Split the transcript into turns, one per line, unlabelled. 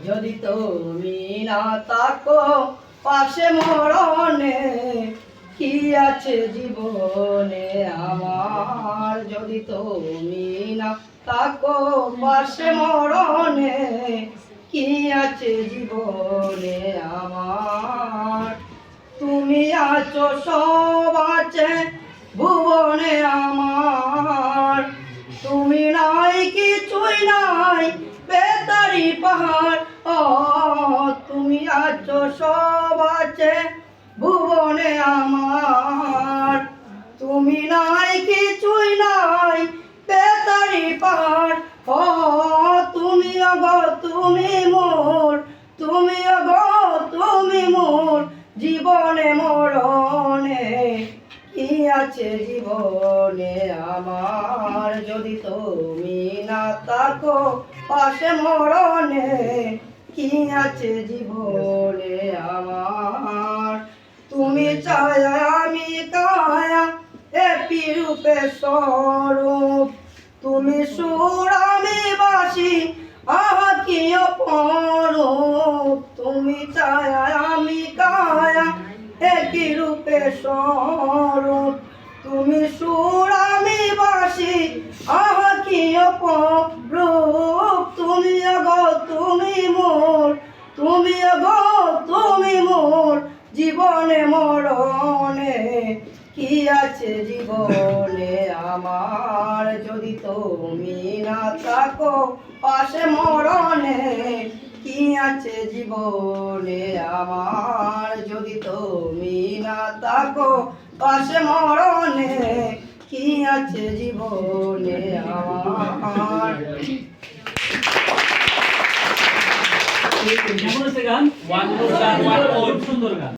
যদি তুমি না থাকো পাশে মরণে কি আছে জীবনে আমার। যদি তুমি না থাকো পাশে মরণে কি আছে জীবনে আমার। তুমি আছো সব আছে ভুবনে আমার, তুমি নাই কিছুই নাই বেতারি পাহাড়। ও তুমি আছো সব আছে ভুবনে আমার, তুমি নাই কিছুই নাই বেতারি পাহাড়। ও তুমি অগো তুমি মোর, তুমি অগো তুমি মোর জীবনে মরণে কি আছে জীবনে আমার। যদি তুমি না থাকো পাশে মরণে কি আছে জীবনে আমার। তুমি ছায়া আমি কায়া এপি রূপে স্বরূপ, তুমি সুর আমি বাসি আহা কি অপরূপ। তুমি ছায়া আমি কায়া একই রূপে স্বরূপ, তুমি সুর আমি বাসি আহা কি অপরূপ। তুমি অগো তুমি মোর, তুমি অগো তুমি মোর জীবনে মরণে কি আছে জীবনে আমার। যদি তুমি না থাকো পাশে মরণে কি আছে জীবনে আমার। যদি তুমি না থাকো পাশে মরণে কি আছে জীবনে আমার।
গান সুন্দর গান।